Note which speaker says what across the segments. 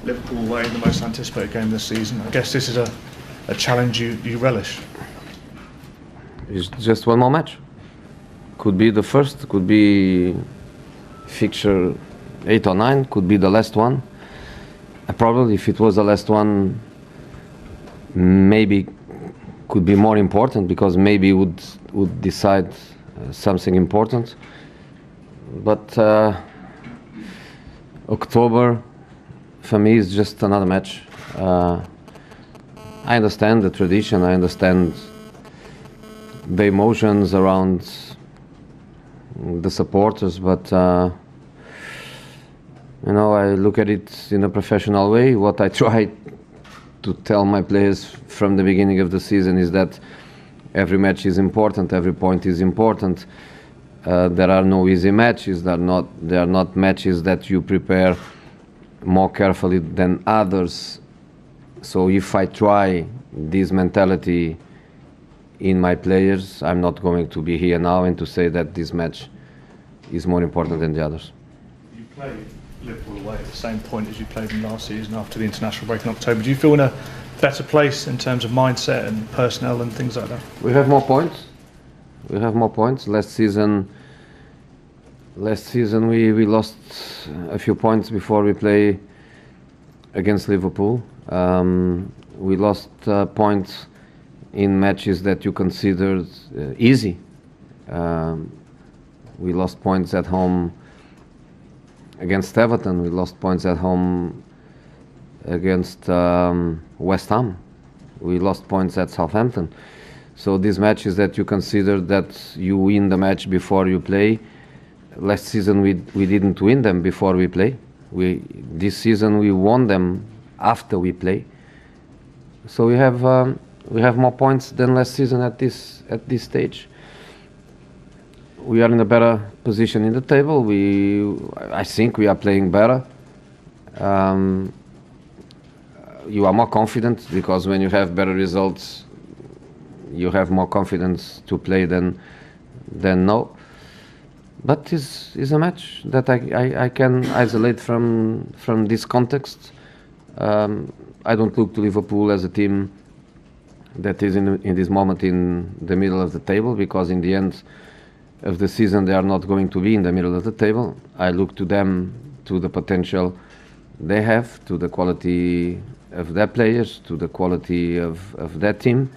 Speaker 1: Liverpool away, the most anticipated game this season. I guess this is a challenge you relish.
Speaker 2: It's just one more match. Could be the first, could be fixture 8 or 9, could be the last one. Probably if it was the last one, maybe could be more important, because maybe would decide something important. But October for me is just another match. I understand the tradition, I understand the emotions around the supporters, but I look at it in a professional way. What I try to tell my players from the beginning of the season is that every match is important, every point is important. There are no easy matches. They are not matches that you prepare more carefully than others. So if I try this mentality in my players, I'm not going to be here now and to say that this match is more important than the others.
Speaker 1: You played Liverpool away at the same point as you played them last season after the international break in October. Do you feel in a better place in terms of mindset and personnel and things like that?
Speaker 2: We have more points. Last season we lost a few points before we play against Liverpool. We lost points in matches that you considered easy. We lost points at home against Everton. We lost points at home against West Ham. We lost points at Southampton. So these matches that you consider that you win the match before you play, last season we didn't win them before we play. This season we won them after we play. So we have more points than last season at this stage. We are in a better position in the table. I think we are playing better. You are more confident, because when you have better results, you have more confidence to play than no. But it's a match that I can isolate from this context. I don't look to Liverpool as a team that is in this moment in the middle of the table, because in the end of the season they are not going to be in the middle of the table. I look to them, to the potential they have, to the quality of their players, to the quality of that team.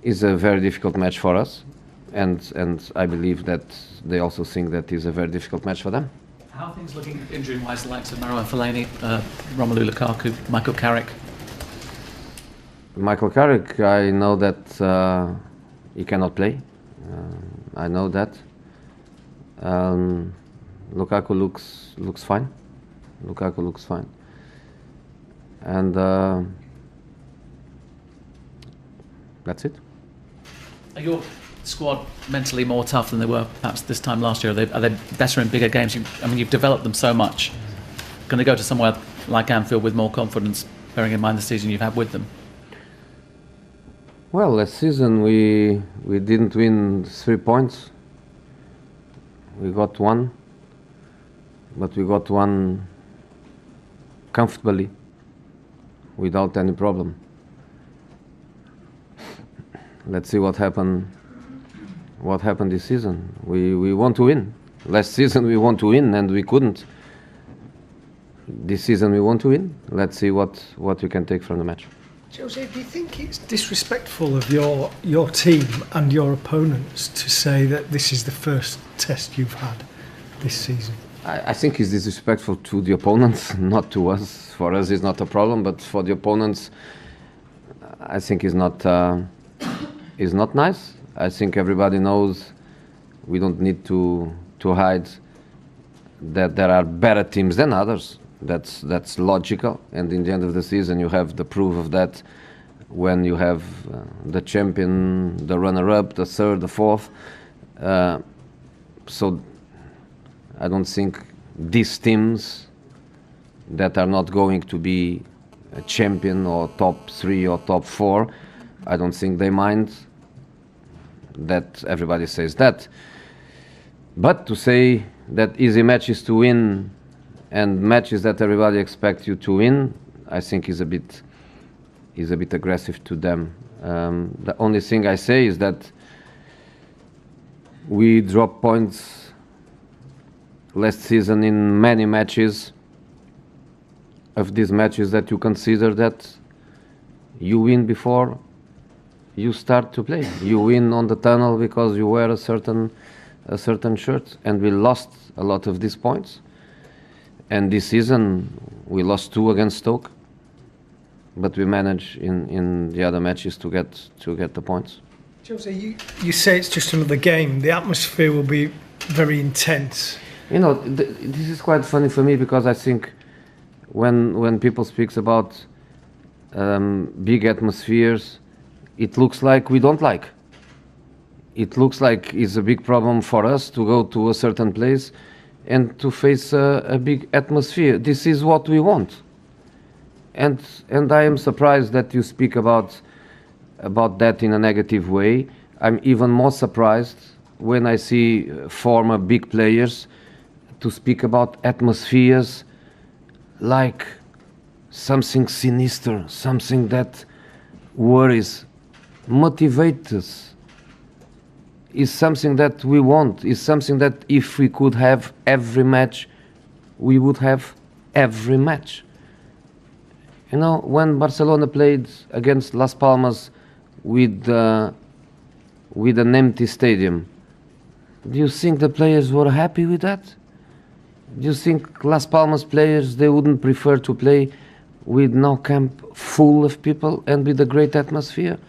Speaker 2: It's a very difficult match for us, and I believe that they also think that is a very difficult match for them.
Speaker 3: How are things looking injury-wise, the likes of Marouane Fellaini, Romelu Lukaku, Michael Carrick?
Speaker 2: Michael Carrick, I know that he cannot play. I know that. Lukaku looks fine. And that's it.
Speaker 3: Are your squad mentally more tough than they were perhaps this time last year? Are they better in bigger games? You've developed them so much. Going to go to somewhere like Anfield with more confidence, bearing in mind the season you've had with them?
Speaker 2: Well, last season we didn't win 3 points. We got 1, but we got 1 comfortably, without any problem. Let's see what happened this season. We want to win. Last season we want to win and we couldn't. This season we want to win. Let's see what we can take from the match.
Speaker 4: Jose, do you think it's disrespectful of your team and your opponents to say that this is the first test you've had this season?
Speaker 2: I think it's disrespectful to the opponents, not to us. For us it's not a problem, but for the opponents I think it's not nice. I think everybody knows we don't need to hide that there are better teams than others. That's logical, and in the end of the season you have the proof of that when you have the champion, the runner-up, the third, the fourth. So I don't think these teams that are not going to be a champion or top 3 or top 4, I don't think they mind that everybody says that. But to say that easy matches to win and matches that everybody expects you to win, I think is a bit aggressive to them. The only thing I say is that we dropped points last season in many matches. Of these matches that you consider that you win before you start to play. You win on the tunnel because you wear a certain shirt, and we lost a lot of these points. And this season we lost 2 against Stoke, but we managed in the other matches to get the points.
Speaker 4: Jose, you say it's just another game. The atmosphere will be very intense.
Speaker 2: You know, this is quite funny for me, because I think when people speak about big atmospheres, it looks like we don't like. It looks like it's a big problem for us to go to a certain place and to face a big atmosphere. This is what we want. And I am surprised that you speak about that in a negative way. I'm even more surprised when I see former big players to speak about atmospheres like something sinister, something that worries. Motivate us. Is something that we want, is something that if we could have every match, we would have every match. You know, when Barcelona played against Las Palmas with an empty stadium, do you think the players were happy with that? Do you think Las Palmas players, they wouldn't prefer to play with no camp full of people and with a great atmosphere?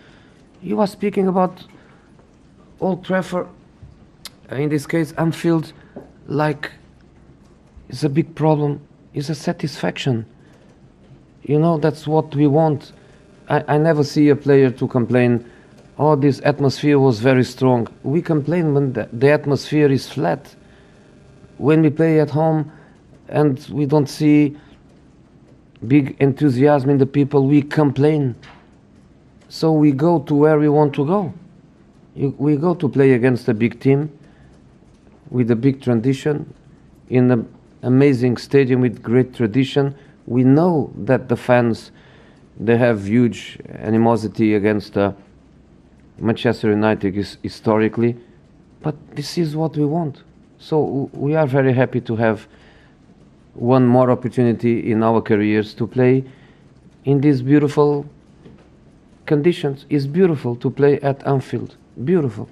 Speaker 2: You are speaking about Old Trafford, in this case Anfield, like it's a big problem, it's a satisfaction. You know, that's what we want. I never see a player to complain, oh, this atmosphere was very strong. We complain when the atmosphere is flat. When we play at home and we don't see big enthusiasm in the people, we complain. So we go to where we want to go. We go to play against a big team with a big tradition, in an amazing stadium with great tradition. We know that the fans, they have huge animosity against Manchester United historically, but this is what we want. So we are very happy to have one more opportunity in our careers to play in these beautiful conditions. It's beautiful to play at Anfield. Beautiful.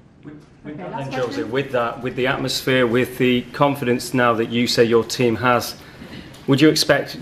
Speaker 5: And Jose, with that, with the atmosphere, with the confidence now that you say your team has, would you expect